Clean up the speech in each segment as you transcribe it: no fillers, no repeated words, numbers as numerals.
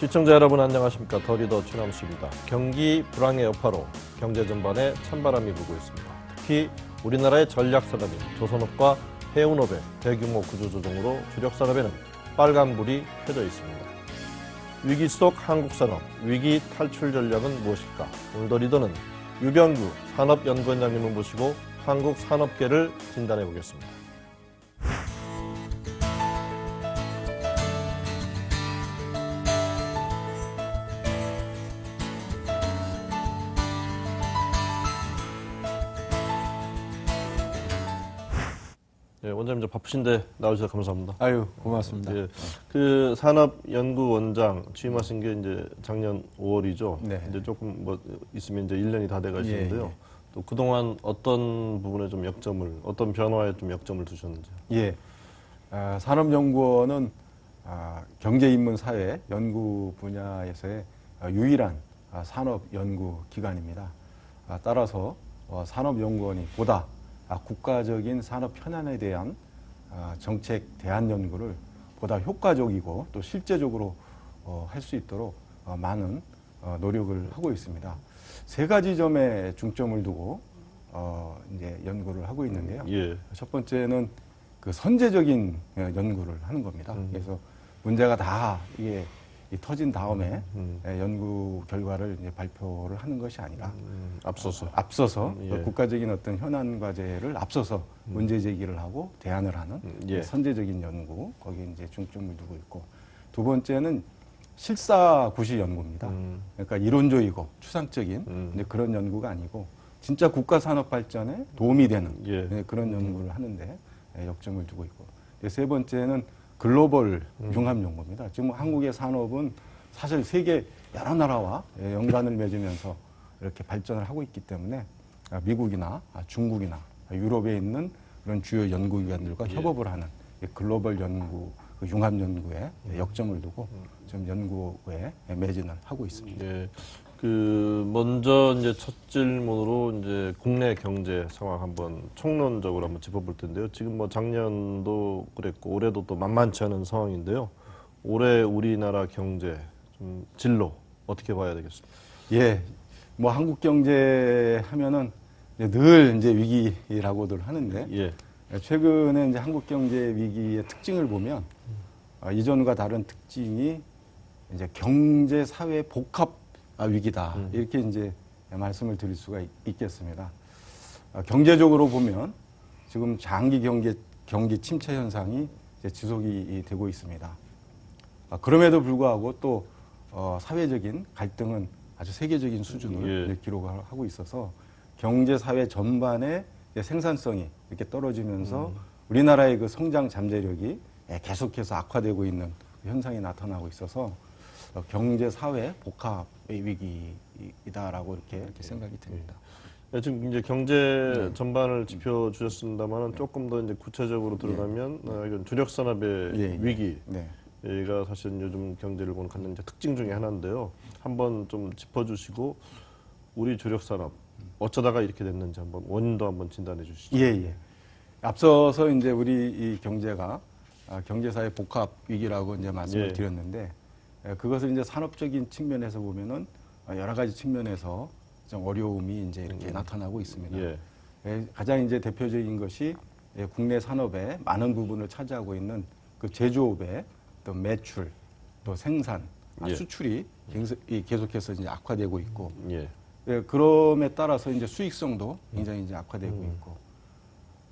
시청자 여러분 안녕하십니까. 더 리더 최남수입니다. 경기 불황의 여파로 경제 전반에 찬바람이 불고 있습니다. 특히 우리나라의 전략산업인 조선업과 해운업의 대규모 구조조정으로 주력산업에는 빨간불이 켜져 있습니다. 위기 속 한국산업, 위기 탈출 전략은 무엇일까? 오늘 더 리더는 유병규 산업연구원장님을 모시고 한국 산업계를 진단해 보겠습니다. 네, 원장님 좀 바쁘신데 나와주셔서 감사합니다. 아유, 고맙습니다. 예, 그 산업연구원장 취임하신 게 이제 작년 5월이죠. 네. 이제 조금 뭐 있으면 이제 1년이 다 돼가시는데요. 예, 예. 또 그동안 어떤 부분에 좀 어떤 변화에 좀 역점을 두셨는지. 예, 산업연구원은 경제인문사회 연구 분야에서의 유일한 산업연구기관입니다. 따라서 산업연구원이 보다 국가적인 산업 현안에 대한 정책 대안 연구를 보다 효과적이고 또 실제적으로 할 수 있도록 많은 노력을 하고 있습니다. 세 가지 점에 중점을 두고 이제 연구를 하고 있는데요. 예. 첫 번째는 그 선제적인 연구를 하는 겁니다. 그래서 문제가 다 이게 터진 다음에 연구 결과를 이제 발표를 하는 것이 아니라 앞서서 예. 국가적인 어떤 현안 과제를 앞서서 문제 제기를 하고 대안을 하는 예. 선제적인 연구, 거기에 이제 중점을 두고 있고, 두 번째는 실사구시 연구입니다. 그러니까 이론적이고 추상적인 이제 그런 연구가 아니고 진짜 국가 산업 발전에 도움이 되는 예. 그런 연구를 하는데 역점을 두고 있고, 세 번째는 글로벌 융합 연구입니다. 지금 한국의 산업은 사실 세계 여러 나라와 연관을 맺으면서 이렇게 발전을 하고 있기 때문에 미국이나 중국이나 유럽에 있는 그런 주요 연구기관들과 협업을 하는 글로벌 연구, 융합 연구에 역점을 두고 좀 연구에 매진을 하고 있습니다. 예. 먼저 이제 첫 질문으로 이제 국내 경제 상황 한번 총론적으로 한번 짚어볼 텐데요. 지금 뭐 작년도 그랬고 올해도 또 만만치 않은 상황인데요. 올해 우리나라 경제 좀 진로 어떻게 봐야 되겠습니까? 예, 뭐 한국 경제 하면은 늘 이제 위기라고들 하는데, 예. 최근에 이제 한국 경제 위기의 특징을 보면 이전과 다른 특징이 이제 경제 사회 복합 위기다, 이렇게 이제 말씀을 드릴 수가 있겠습니다. 경제적으로 보면 지금 장기 경기 침체 현상이 이제 지속이 되고 있습니다. 그럼에도 불구하고 또 사회적인 갈등은 아주 세계적인 수준을 예. 기록하고 있어서 경제 사회 전반의 생산성이 이렇게 떨어지면서 우리나라의 그 성장 잠재력이 계속해서 악화되고 있는 현상이 나타나고 있어서 경제 사회 복합의 위기이다라고 이렇게 생각이 듭니다. 네, 지금 이제 경제 전반을 짚어 주셨습니다만은 조금 더 이제 구체적으로 들어가면 이건 주력 산업의 위기가 사실 요즘 경제를 보는 갖는 이제 특징 중에 하나인데요. 한번 좀 짚어주시고 우리 주력 산업 어쩌다가 이렇게 됐는지 한번 원인도 한번 진단해 주시죠. 예. 앞서서 이제 우리 이 경제가 경제사회 복합 위기라고 이제 말씀을 드렸는데, 그것을 이제 산업적인 측면에서 보면은 여러 가지 측면에서 좀 어려움이 이제 이렇게 나타나고 있습니다. 가장 이제 대표적인 것이 국내 산업의 많은 부분을 차지하고 있는 그 제조업의 또 매출, 또 생산, 수출이 계속해서 이제 악화되고 있고, 그럼에 따라서 이제 수익성도 굉장히 이제 악화되고 있고,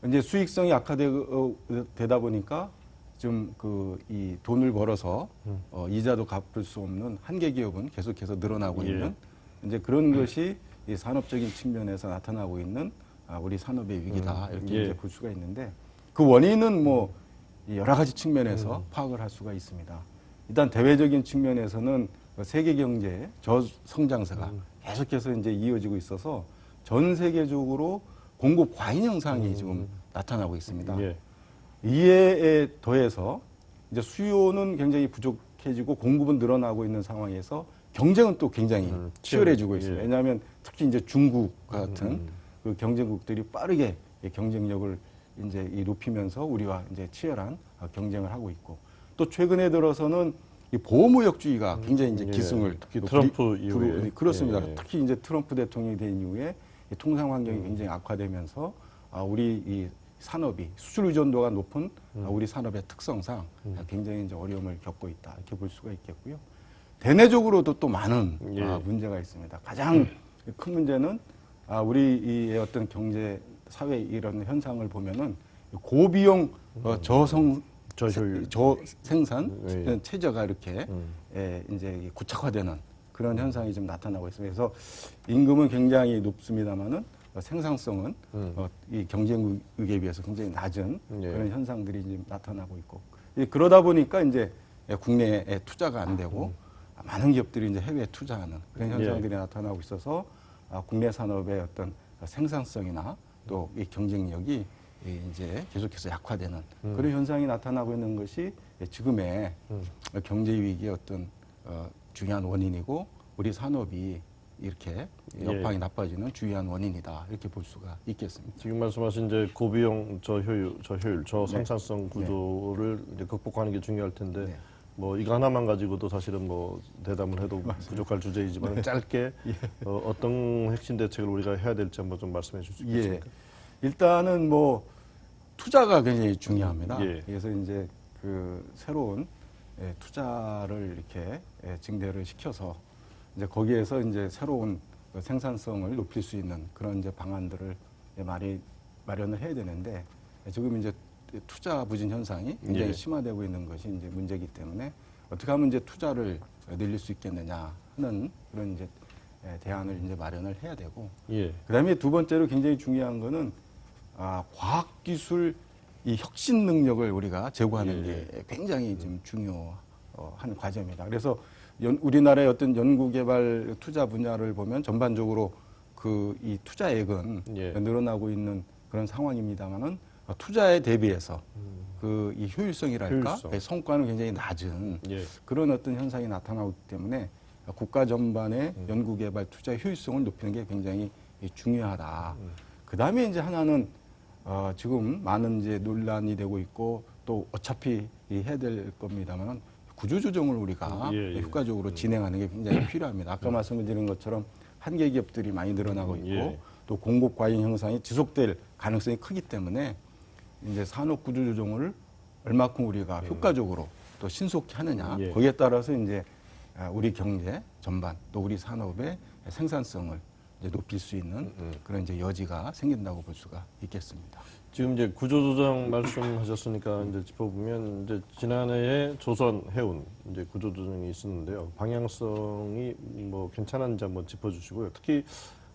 이제 수익성이 악화되다 보니까 좀 이 돈을 벌어서 이자도 갚을 수 없는 한계 기업은 계속해서 늘어나고 있는 이제 그런 것이 이 산업적인 측면에서 나타나고 있는 우리 산업의 위기다, 이렇게 이제 볼 수가 있는데, 그 원인은 뭐 여러 가지 측면에서 파악을 할 수가 있습니다. 일단 대외적인 측면에서는 세계 경제의 저성장세가 계속해서 이제 이어지고 있어서 전 세계적으로 공급 과잉 현상이 지금 나타나고 있습니다. 이에 더해서 이제 수요는 굉장히 부족해지고 공급은 늘어나고 있는 상황에서 경쟁은 또 굉장히 치열해지고 있습니다. 왜냐하면 특히 이제 중국 같은 그 경쟁국들이 빠르게 경쟁력을 이제 높이면서 우리와 이제 치열한 경쟁을 하고 있고, 또 최근에 들어서는 이 보호무역주의가 굉장히 이제 예. 기승을 특히 트럼프 이후에. 그렇습니다. 예. 특히 이제 트럼프 대통령이 된 이후에 이 통상 환경이 굉장히 악화되면서 우리 이 산업이 수출 의존도가 높은 우리 산업의 특성상 굉장히 이제 어려움을 겪고 있다 이렇게 볼 수가 있겠고요. 대내적으로도 또 많은 예. 문제가 있습니다. 가장 큰 문제는 우리의 어떤 경제 사회 이런 현상을 보면은 고비용 저생산 예. 체제가 이렇게 이제 구착화되는 그런 현상이 좀 나타나고 있습니다. 그래서 임금은 굉장히 높습니다만은 생산성은 이 경쟁력에 비해서 굉장히 낮은 예. 그런 현상들이 이제 나타나고 있고 그러다 보니까 이제 국내에 투자가 안 되고 많은 기업들이 이제 해외에 투자하는 그런 현상들이 나타나고 있어서 국내 산업의 어떤 생산성이나 또 이 경쟁력이 이제 계속해서 약화되는 그런 현상이 나타나고 있는 것이 지금의 경제 위기의 어떤 중요한 원인이고 우리 산업이 이렇게 여파이 나빠지는 주요한 원인이다 이렇게 볼 수가 있겠습니다. 지금 말씀하신 이제 고비용 저효율, 저생산성 구조를 이제 극복하는 게 중요할 텐데 네. 뭐 이거 하나만 가지고도 사실은 뭐 대담을 해도 부족할 주제이지만 짧게 어떤 핵심 대책을 우리가 해야 될지 한번 좀 말씀해 주실 수 있습니까? 일단은 뭐 투자가 굉장히 중요합니다. 예. 그래서 이제 그 새로운 투자를 이렇게 증대를 시켜서 이제 거기에서 이제 새로운 생산성을 높일 수 있는 그런 이제 방안들을 많이 마련을 해야 되는데 지금 이제 투자 부진 현상이 굉장히 예. 심화되고 있는 것이 이제 문제이기 때문에 어떻게 하면 이제 투자를 늘릴 수 있겠느냐 하는 그런 이제 대안을 이제 마련을 해야 되고 예. 그다음에 두 번째로 굉장히 중요한 거는 과학기술 이 혁신 능력을 우리가 제고하는 게 굉장히 좀 중요한 과제입니다. 그래서 우리나라의 어떤 연구개발 투자 분야를 보면 전반적으로 그 이 투자액은 늘어나고 있는 그런 상황입니다만은 투자에 대비해서 그 이 효율성이랄까 성과는 굉장히 낮은 그런 어떤 현상이 나타나고 있기 때문에 국가 전반의 연구개발 투자 효율성을 높이는 게 굉장히 중요하다. 그 다음에 이제 하나는 지금 많은 이제 논란이 되고 있고 또 어차피 해야 될 겁니다만 구조조정을 우리가 효과적으로 진행하는 게 굉장히 필요합니다. 아까 말씀드린 것처럼 한계 기업들이 많이 늘어나고 있고 또 공급 과잉 형상이 지속될 가능성이 크기 때문에 이제 산업 구조조정을 얼마큼 우리가 효과적으로 또 신속히 하느냐 거기에 따라서 이제 우리 경제 전반 또 우리 산업의 생산성을 이제 높일 수 있는 그런 이제 여지가 생긴다고 볼 수가 있겠습니다. 지금 이제 구조조정 말씀하셨으니까 이제 짚어보면 이제 지난해에 조선 해운 이제 구조조정이 있었는데요. 방향성이 뭐 괜찮은지 한번 짚어주시고요. 특히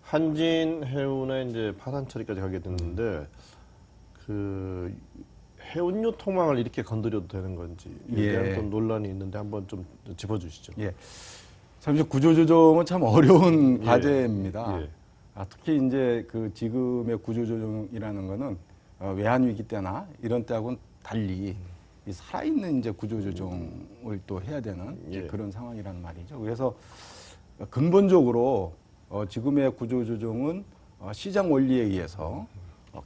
한진 해운의 이제 파산 처리까지 가게 됐는데 그 해운료 통망을 이렇게 건드려도 되는 건지 이에 대한 또 논란이 있는데 한번 좀 짚어주시죠. 참 이제 구조조정은 참 어려운 과제입니다. 특히 이제 그 지금의 구조조정이라는 거는 외환 위기 때나 이런 때하고는 달리 이 살아있는 이제 구조조정을 또 해야 되는 그런 상황이란 말이죠. 그래서 근본적으로 지금의 구조조정은 시장 원리에 의해서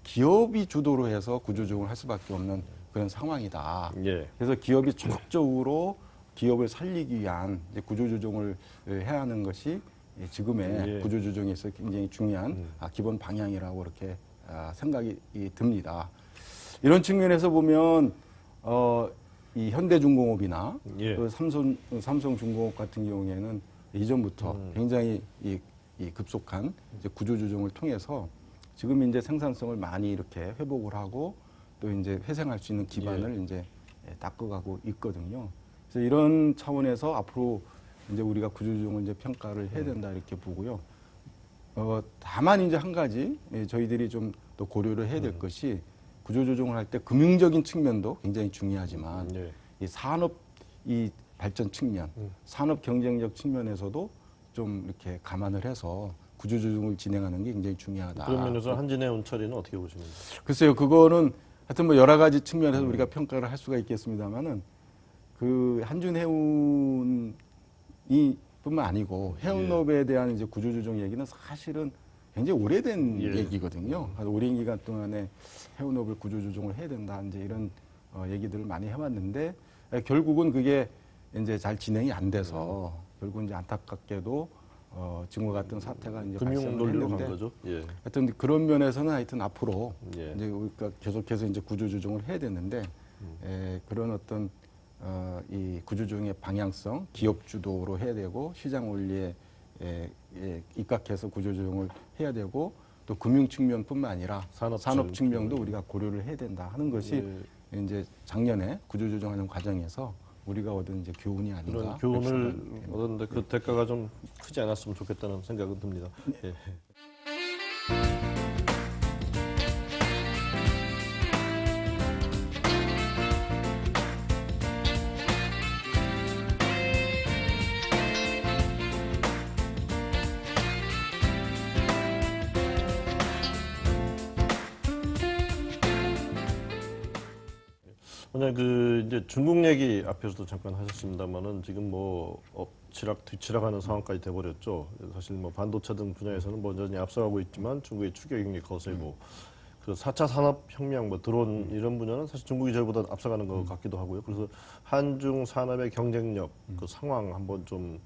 기업이 주도로 해서 구조조정을 할 수밖에 없는 그런 상황이다. 그래서 기업이 적극적으로 기업을 살리기 위한 이제 구조조정을 해야 하는 것이 지금의 구조조정에서 굉장히 중요한 기본 방향이라고 이렇게 생각이 듭니다. 이런 측면에서 보면 이 현대중공업이나 또 삼성중공업 같은 경우에는 이전부터 굉장히 이 급속한 이제 구조조정을 통해서 지금 이제 생산성을 많이 이렇게 회복을 하고 또 이제 회생할 수 있는 기반을 이제 닦아가고 있거든요. 그래서 이런 차원에서 앞으로 이제 우리가 구조조정을 이제 평가를 해야 된다 이렇게 보고요. 다만 이제 한 가지 저희들이 좀 더 고려를 해야 될 것이 구조조정을 할 때 금융적인 측면도 굉장히 중요하지만 이 산업 이 발전 측면, 산업 경쟁력 측면에서도 좀 이렇게 감안을 해서 구조조정을 진행하는 게 굉장히 중요하다. 그런 면에서 한진해운 처리는 어떻게 보시는지? 글쎄요, 그거는 하여튼 뭐 여러 가지 측면에서 우리가 평가를 할 수가 있겠습니다만은 그 한진해운이 뿐만 아니고 해운업에 대한 이제 구조조정 얘기는 사실은 굉장히 오래된 얘기거든요. 오랜 기간 동안에 해운업을 구조조정을 해야 된다 이제 이런 얘기들을 많이 해왔는데 결국은 그게 이제 잘 진행이 안 돼서 결국 이제 안타깝게도 지금과 같은 사태가 이제 금융 발생을 논리로 간 했는데 거죠. 예. 하여튼 그런 면에서는 하여튼 앞으로 예. 이제 우리가 계속해서 이제 구조조정을 해야 되는데 그런 어떤 이 구조조정의 방향성, 기업 주도로 해야 되고 시장 원리에 입각해서 구조조정을 해야 되고 또 금융 측면뿐만 아니라 산업 측면도 우리가 고려를 해야 된다 하는 것이 이제 작년에 구조조정하는 과정에서 우리가 얻은 이제 교훈이 아닌가. 그런 교훈을 얻었는데 그 대가가 좀 크지 않았으면 좋겠다는 생각은 듭니다. 예. 오늘 그 이제 중국 얘기 앞에서도 잠깐 하셨습니다만은 지금 뭐 엎치락 뒤치락하는 상황까지 돼버렸죠. 사실 뭐 반도체 등 분야에서는 뭐 여전히 앞서가고 있지만 중국의 추격이 거세고 그 4차 산업혁명, 뭐 드론 이런 분야는 사실 중국이 저희보다 앞서가는 것 같기도 하고요. 그래서 한중 산업의 경쟁력 그 상황 한번 좀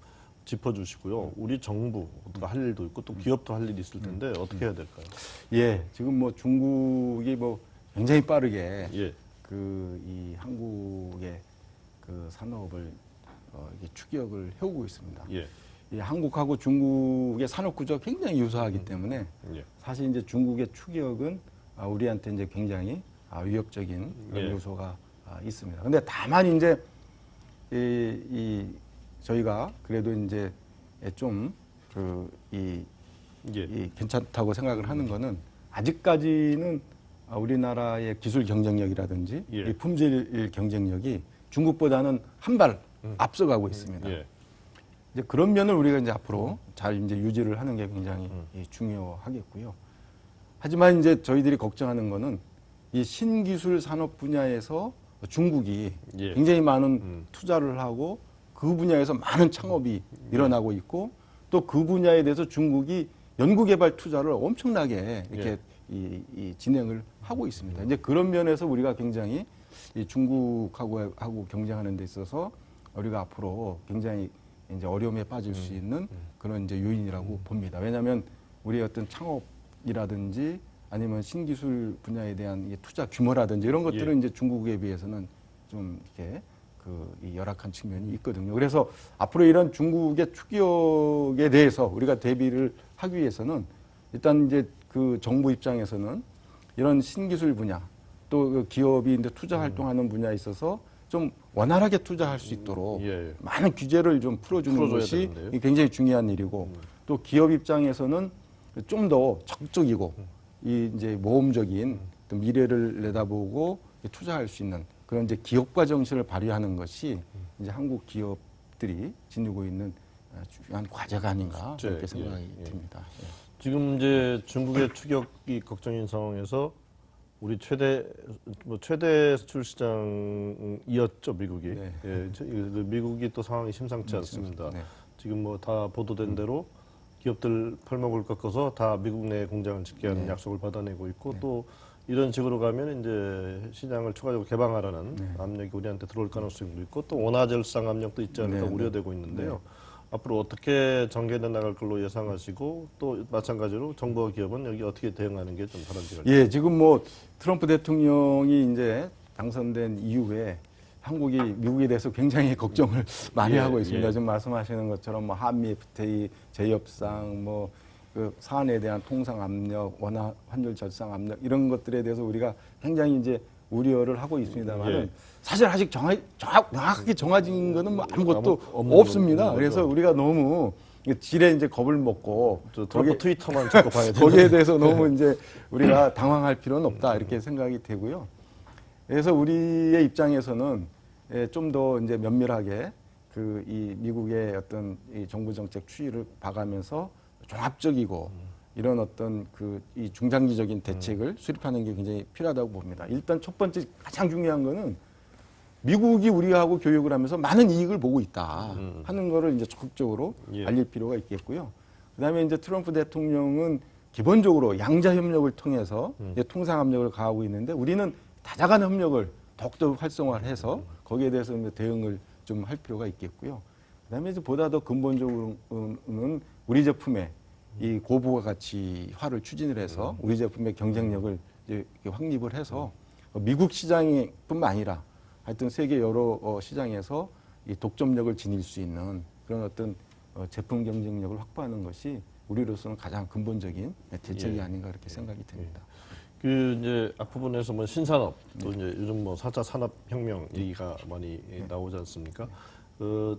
짚어주시고요. 우리 정부가 할 일도 있고 또 기업도 할 일이 있을 텐데 어떻게 해야 될까요? 예, 지금 뭐 중국이 뭐 굉장히 빠르게 예. 이 한국의 그 산업을 이게 추격을 해오고 있습니다. 예. 이 한국하고 중국의 산업 구조가 굉장히 유사하기 때문에 예. 사실 이제 중국의 추격은 우리한테 이제 굉장히 위협적인 그런 예. 요소가 있습니다. 근데 다만 이제 저희가 그래도 이제 좀 예. 괜찮다고 생각을 하는 거는 아직까지는 우리나라의 기술 경쟁력이라든지 예. 이 품질 경쟁력이 중국보다는 한 발 앞서가고 있습니다. 예. 이제 그런 면을 우리가 이제 앞으로 잘 이제 유지를 하는 게 굉장히 중요하겠고요. 하지만 이제 저희들이 걱정하는 거는 이 신기술 산업 분야에서 중국이 예. 굉장히 많은 투자를 하고 그 분야에서 많은 창업이 일어나고 있고 또 그 분야에 대해서 중국이 연구개발 투자를 엄청나게 이렇게 이 진행을 하고 있습니다. 이제 그런 면에서 우리가 굉장히 이 중국하고 경쟁하는 데 있어서 우리가 앞으로 굉장히 이제 어려움에 빠질 수 있는 그런 이제 요인이라고 봅니다. 왜냐하면 우리의 어떤 창업이라든지 아니면 신기술 분야에 대한 이 투자 규모라든지 이런 것들은 이제 중국에 비해서는 좀 이렇게 이 열악한 측면이 있거든요. 그래서 앞으로 이런 중국의 추격에 대해서 우리가 대비를 하기 위해서는 일단 이제 그 정부 입장에서는 이런 신기술 분야 또 그 기업이 이제 투자 활동하는 분야에 있어서 좀 원활하게 투자할 수 있도록 많은 규제를 좀 풀어주는 것이 되는데요. 굉장히 중요한 일이고 또 기업 입장에서는 좀 더 적극적이고 이 이제 모험적인 또 미래를 내다보고 투자할 수 있는 그런 이제 기업가 정신을 발휘하는 것이 이제 한국 기업들이 지니고 있는 중요한 과제가 아닌가 그렇게 생각이 듭니다. 예. 지금 이제 중국의 추격이 걱정인 상황에서 우리 최대 수출 시장이었죠 미국이. 네. 예, 미국이 또 상황이 심상치 않습니다. 네. 지금 뭐 다 보도된 대로 기업들 팔목을 꺾어서 다 미국 내 공장을 짓게 하는 약속을 받아내고 있고 또 이런 식으로 가면 이제 시장을 추가적으로 개방하라는 압력이 우리한테 들어올 가능성도 있고 또 원화절상 압력도 있지 않을까 우려되고 있는데요. 앞으로 어떻게 전개돼 나갈 걸로 예상하시고 또 마찬가지로 정부와 기업은 여기 어떻게 대응하는 게 좀 바람직할까요? 예, 지금 뭐 트럼프 대통령이 이제 당선된 이후에 한국이 미국에 대해서 굉장히 걱정을 많이 하고 있습니다. 지금 말씀하시는 것처럼 뭐 한미 FTA 재협상 뭐 그 사안에 대한 통상 압력, 원화 환율 절상 압력 이런 것들에 대해서 우리가 굉장히 이제 우려를 하고 있습니다만은 사실 아직 명확하게 정해진 거는 뭐 아무것도 없습니다. 그래서 우리가 너무 지레 이제 겁을 먹고 트럼프 트위터만 자꾸 봐야 되는 거기에 대해서 너무 이제 우리가 당황할 필요는 없다 이렇게 생각이 되고요. 그래서 우리의 입장에서는 좀 더 이제 면밀하게 이 미국의 어떤 이 정부 정책 추이를 봐가면서 종합적이고 이런 어떤 이 중장기적인 대책을 수립하는 게 굉장히 필요하다고 봅니다. 일단 첫 번째 가장 중요한 거는 미국이 우리하고 교역을 하면서 많은 이익을 보고 있다 하는 거를 이제 적극적으로 알릴 필요가 있겠고요. 그다음에 이제 트럼프 대통령은 기본적으로 양자 협력을 통해서 통상 압력을 가하고 있는데 우리는 다자간 협력을 더욱더 활성화를 해서 거기에 대해서 이제 대응을 좀 할 필요가 있겠고요. 그다음에 이제 보다 더 근본적으로는 우리 제품의 이 고부가 가치화를 추진을 해서 우리 제품의 경쟁력을 이제 확립을 해서 미국 시장뿐만 아니라 하여튼 세계 여러 시장에서 이 독점력을 지닐 수 있는 그런 어떤 제품 경쟁력을 확보하는 것이 우리로서는 가장 근본적인 대책이 아닌가 그렇게 생각이 듭니다. 그 이제 앞부분에서 뭐 신산업 또 이제 요즘 뭐 4차 산업혁명 얘기가 많이 나오지 않습니까?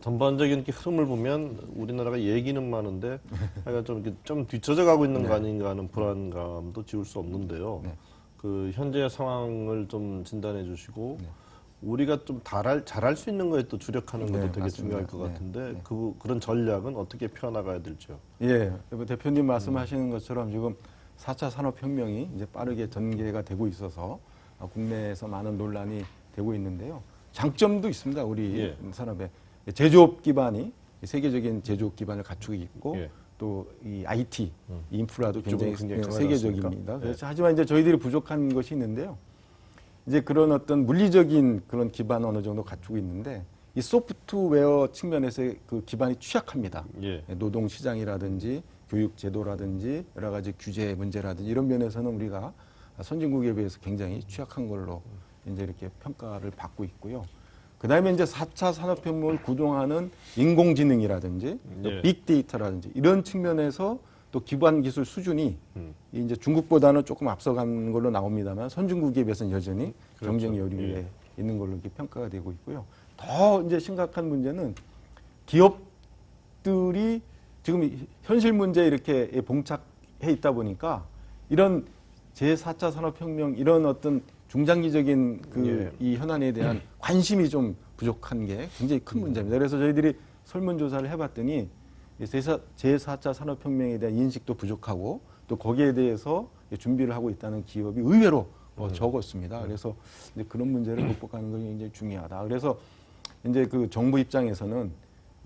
전반적인 이렇게 흐름을 보면 우리나라가 얘기는 많은데 약간 좀 뒤처져 가고 있는 거 아닌가 하는 불안감도 지울 수 없는데요. 그 현재 상황을 좀 진단해 주시고 우리가 좀 잘할 수 있는 거에 또 주력하는 것도 되게 맞습니다. 중요할 것 같은데 그런 전략은 어떻게 펴나가야 될지요? 예, 대표님 말씀하시는 것처럼 지금 4차 산업혁명이 이제 빠르게 전개가 되고 있어서 국내에서 많은 논란이 되고 있는데요. 장점도 있습니다. 우리 산업에 제조업 기반이 세계적인 제조업 기반을 갖추고 있고 또 이 IT 인프라도 굉장히 세계적입니다. 그래서 하지만 이제 저희들이 부족한 것이 있는데요. 이제 그런 어떤 물리적인 그런 기반 어느 정도 갖추고 있는데 이 소프트웨어 측면에서의 그 기반이 취약합니다. 노동 시장이라든지 교육 제도라든지 여러 가지 규제 문제라든지 이런 면에서는 우리가 선진국에 비해서 굉장히 취약한 걸로 이제 이렇게 평가를 받고 있고요. 그 다음에 이제 4차 산업혁명을 구동하는 인공지능이라든지 빅데이터라든지 이런 측면에서 또 기반 기술 수준이 이제 중국보다는 조금 앞서간 걸로 나옵니다만 선진국에 비해서는 여전히 경쟁 여리에 있는 걸로 이렇게 평가가 되고 있고요. 더 이제 심각한 문제는 기업들이 지금 현실 문제에 이렇게 봉착해 있다 보니까 이런 제4차 산업혁명 이런 어떤 중장기적인 이 현안에 대한 관심이 좀 부족한 게 굉장히 큰 문제입니다. 그래서 저희들이 설문조사를 해봤더니 제4차 산업혁명에 대한 인식도 부족하고 또 거기에 대해서 준비를 하고 있다는 기업이 의외로 적었습니다. 그래서 이제 그런 문제를 극복하는 것이 굉장히 중요하다. 그래서 이제 그 정부 입장에서는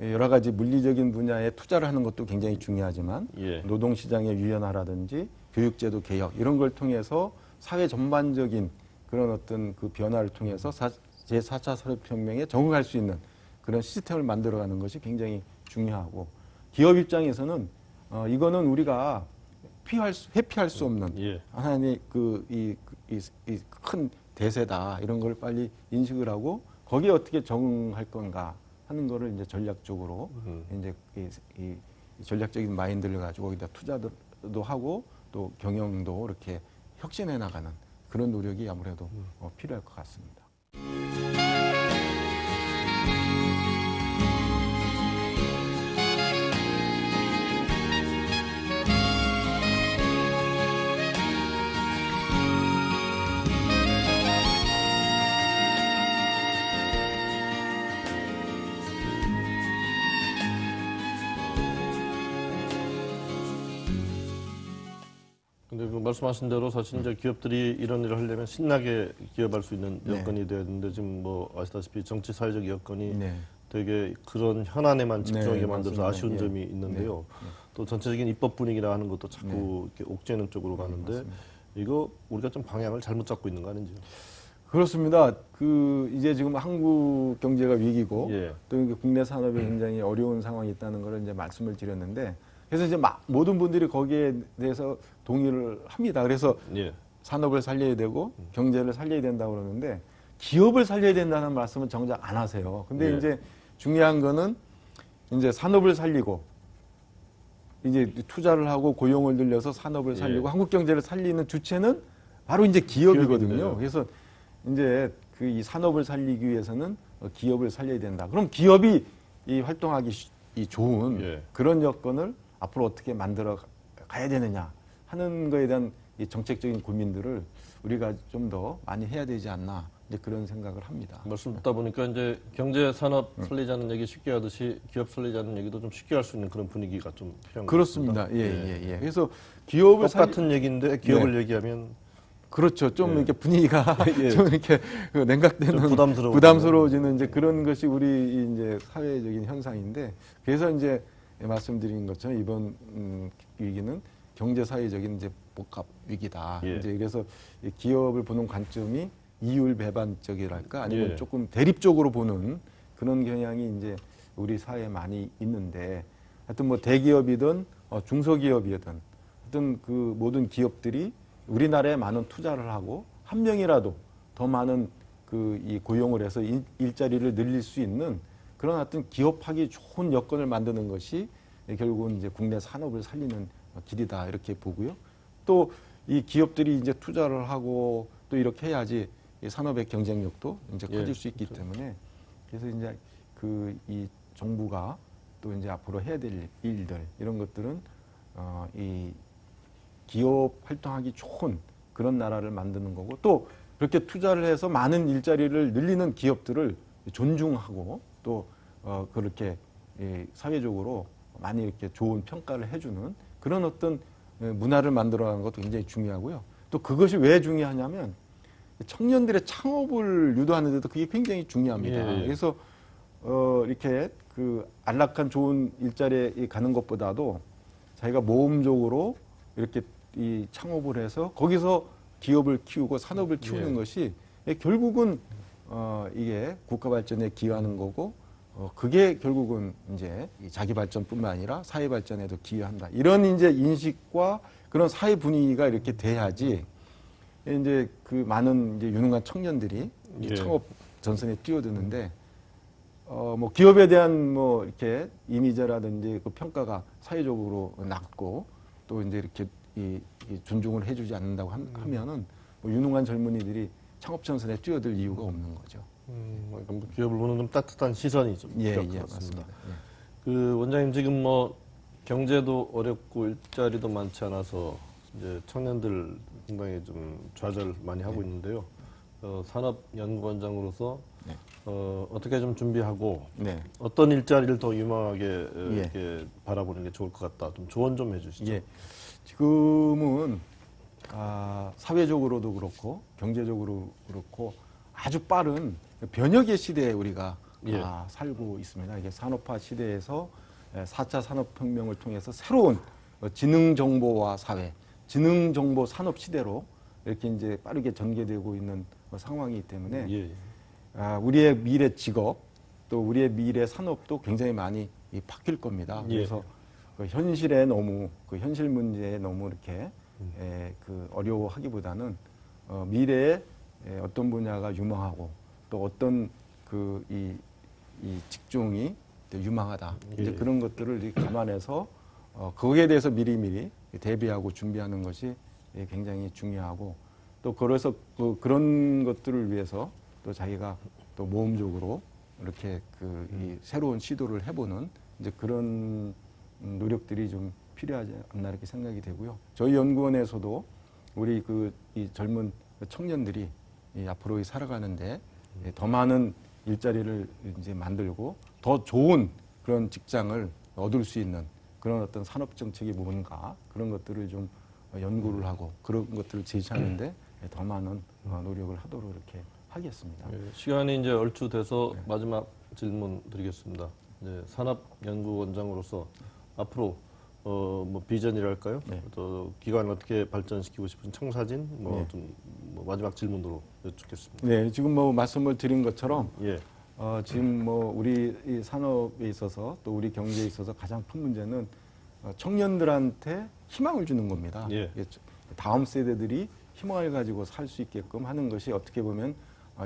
여러 가지 물리적인 분야에 투자를 하는 것도 굉장히 중요하지만 노동시장의 유연화라든지 교육제도 개혁 이런 걸 통해서 사회 전반적인 그런 어떤 그 변화를 통해서 제4차 산업혁명에 적응할 수 있는 그런 시스템을 만들어가는 것이 굉장히 중요하고 기업 입장에서는 이거는 우리가 회피할 수 없는 하나의 큰 대세다 이런 걸 빨리 인식을 하고 거기에 어떻게 적응할 건가 하는 거를 이제 전략적으로 이제 이 전략적인 마인드를 가지고 거기다 투자도 하고 또 경영도 이렇게 혁신해 나가는 그런 노력이 아무래도 필요할 것 같습니다. 근데 그 말씀하신 대로 사실 이제 기업들이 이런 일을 하려면 신나게 기업할 수 있는 여건이 돼야 되는데 지금 뭐 아시다시피 정치 사회적 여건이 되게 그런 현안에만 집중하게 만들어서 아쉬운 점이 있는데요. 또 전체적인 입법 분위기라 하는 것도 자꾸 이렇게 옥죄는 쪽으로 가는데 이거 우리가 좀 방향을 잘못 잡고 있는 거 아닌지요? 그렇습니다. 이제 지금 한국 경제가 위기고 또 국내 산업이 굉장히 어려운 상황이 있다는 걸 이제 말씀을 드렸는데 그래서 이제 모든 분들이 거기에 대해서 동의를 합니다. 그래서 산업을 살려야 되고 경제를 살려야 된다고 그러는데 기업을 살려야 된다는 말씀은 정작 안 하세요. 근데 이제 중요한 거는 이제 산업을 살리고 이제 투자를 하고 고용을 늘려서 산업을 살리고 한국 경제를 살리는 주체는 바로 이제 기업이거든요. 그래서 이제 이 산업을 살리기 위해서는 기업을 살려야 된다. 그럼 기업이 이 활동하기 좋은 그런 여건을 앞으로 어떻게 만들어 가야 되느냐 하는 거에 대한 이 정책적인 고민들을 우리가 좀 더 많이 해야 되지 않나 이제 그런 생각을 합니다. 말씀 듣다 보니까 이제 경제 산업 살리자는 얘기 쉽게 하듯이 기업 살리자는 얘기도 좀 쉽게 할 수 있는 그런 분위기가 좀 필요한 것 같습니다. 그렇습니다. 그래서 기업을 똑같은 얘기인데 기업을 얘기하면 그렇죠. 좀 이렇게 분위기가 좀 이렇게 냉각되는 좀 부담스러워지는 이제 그런 것이 우리 이제 사회적인 현상인데 그래서 이제 말씀드린 것처럼 이번 위기는 경제 사회적인 이제 복합 위기다. 이제 그래서 기업을 보는 관점이 이율 배반적이랄까 아니면 예. 조금 대립적으로 보는 그런 경향이 이제 우리 사회에 많이 있는데 하여튼 뭐 대기업이든 중소기업이든 하여튼 그 모든 기업들이 우리나라에 많은 투자를 하고 한 명이라도 더 많은 그 이 고용을 해서 일자리를 늘릴 수 있는 그런 어떤 기업하기 좋은 여건을 만드는 것이 결국은 이제 국내 산업을 살리는 길이다 이렇게 보고요. 또 이 기업들이 이제 투자를 하고 또 이렇게 해야지 이 산업의 경쟁력도 이제 예, 커질 수 있기 때문에 그래서 이제 그 이 정부가 또 이제 앞으로 해야 될 일들 이런 것들은 이 기업 활동하기 좋은 그런 나라를 만드는 거고 또 그렇게 투자를 해서 많은 일자리를 늘리는 기업들을 존중하고 또 그렇게 사회적으로 많이 이렇게 좋은 평가를 해주는 그런 어떤 문화를 만들어가는 것도 굉장히 중요하고요. 또 그것이 왜 중요하냐면 청년들의 창업을 유도하는 데도 그게 굉장히 중요합니다. 예, 예. 그래서 이렇게 그 안락한 좋은 일자리에 가는 것보다도 자기가 모험적으로 이렇게 이 창업을 해서 거기서 기업을 키우고 산업을 키우는 예. 것이 결국은 이게 국가 발전에 기여하는 거고 그게 결국은 이제 이 자기 발전뿐만 아니라 사회 발전에도 기여한다. 이런 이제 인식과 그런 사회 분위기가 이렇게 돼야지 이제 그 많은 이제 유능한 청년들이 예. 창업 전선에 뛰어드는데 뭐 기업에 대한 뭐 이렇게 이미지라든지 그 평가가 사회적으로 낮고 또 이제 이렇게 이 존중을 해주지 않는다고 하면은 뭐 유능한 젊은이들이 창업 전선에 뛰어들 이유가 없는 거죠. 그러니까 뭐 기업을 보는 좀 따뜻한 시선이 좀 필요할 것 같습니다. 맞습니다. 예. 그 원장님 지금 뭐 경제도 어렵고 일자리도 많지 않아서 이제 청년들 상당히 좀 좌절 많이 하고 있는데요. 산업연구원장으로서 네. 어떻게 좀 준비하고 네. 어떤 일자리를 더 유망하게 예. 이렇게 바라보는 게 좋을 것 같다. 좀 조언 좀 해주시죠. 예. 지금은 사회적으로도 그렇고 경제적으로 그렇고 아주 빠른 변혁의 시대에 우리가 예. 살고 있습니다. 이게 산업화 시대에서 4차 산업혁명을 통해서 새로운 지능정보화 사회, 지능정보 산업 시대로 이렇게 이제 빠르게 전개되고 있는 상황이기 때문에 예. 우리의 미래 직업 또 우리의 미래 산업도 굉장히 많이 바뀔 겁니다. 예. 그래서 그 현실에 너무 그 현실 문제에 너무 이렇게 그 어려워하기보다는 미래에 어떤 분야가 유망하고 또 어떤 그 이 직종이 유망하다 이제 예. 그런 것들을 이렇게 감안해서 거기에 대해서 미리미리 대비하고 준비하는 것이 굉장히 중요하고 또 그래서 그런 것들을 위해서 또 자기가 또 모험적으로 이렇게 그 이 새로운 시도를 해보는 이제 그런 노력들이 좀 필요하지 않나 이렇게 생각이 되고요. 저희 연구원에서도 우리 그 이 젊은 청년들이 앞으로 살아가는데 더 많은 일자리를 이제 만들고 더 좋은 그런 직장을 얻을 수 있는 그런 어떤 산업 정책이 뭔가 그런 것들을 좀 연구를 하고 그런 것들을 제시하는데 더 많은 노력을 하도록 이렇게 하겠습니다. 예, 시간이 이제 얼추 돼서 마지막 질문 드리겠습니다. 이제 산업연구원장으로서 앞으로 뭐 비전이랄까요? 네. 또 기관을 어떻게 발전시키고 싶은 청사진 뭐 네. 좀 뭐 마지막 질문으로 여쭙겠습니다. 네, 지금 뭐 말씀을 드린 것처럼 예, 지금 뭐 우리 이 산업에 있어서 또 우리 경제에 있어서 가장 큰 문제는 청년들한테 희망을 주는 겁니다. 예. 다음 세대들이 희망을 가지고 살 수 있게끔 하는 것이 어떻게 보면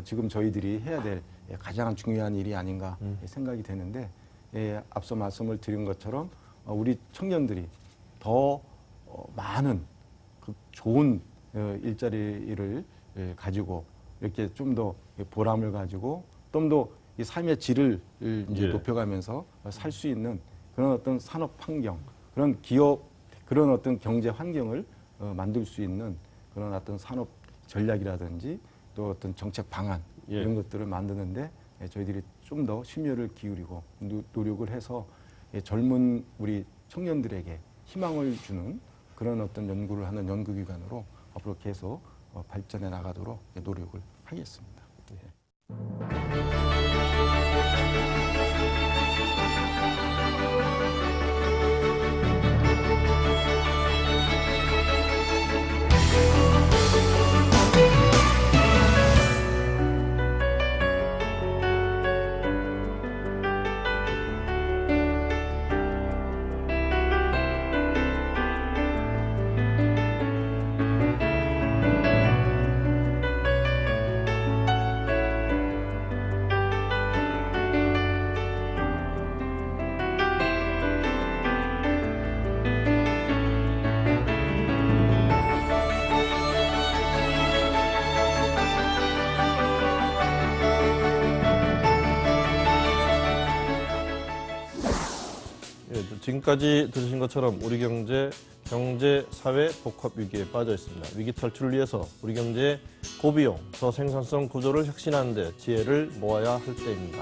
지금 저희들이 해야 될 가장 중요한 일이 아닌가 생각이 되는데 앞서 말씀을 드린 것처럼 우리 청년들이 더 많은 그 좋은 일자리를 가지고 이렇게 좀 더 보람을 가지고 좀 더 이 삶의 질을 이제 예. 높여가면서 살 수 있는 그런 어떤 산업 환경, 그런 기업, 그런 어떤 경제 환경을 만들 수 있는 그런 어떤 산업 전략이라든지 또 어떤 정책 방안 예. 이런 것들을 만드는데 저희들이 좀 더 심혈을 기울이고 노력을 해서 젊은 우리 청년들에게 희망을 주는 그런 어떤 연구를 하는 연구기관으로 앞으로 계속 발전해 나가도록 노력을 하겠습니다. 지금까지 들으신 것처럼 우리 경제 사회 복합 위기에 빠져 있습니다. 위기 탈출을 위해서 우리 경제의 고비용, 저생산성 구조를 혁신하는 데 지혜를 모아야 할 때입니다.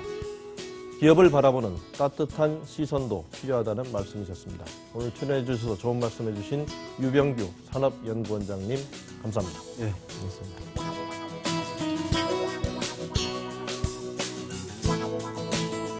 기업을 바라보는 따뜻한 시선도 필요하다는 말씀이셨습니다. 오늘 출연해 주셔서 좋은 말씀해 주신 유병규 산업연구원장님 감사합니다. 예, 고맙습니다.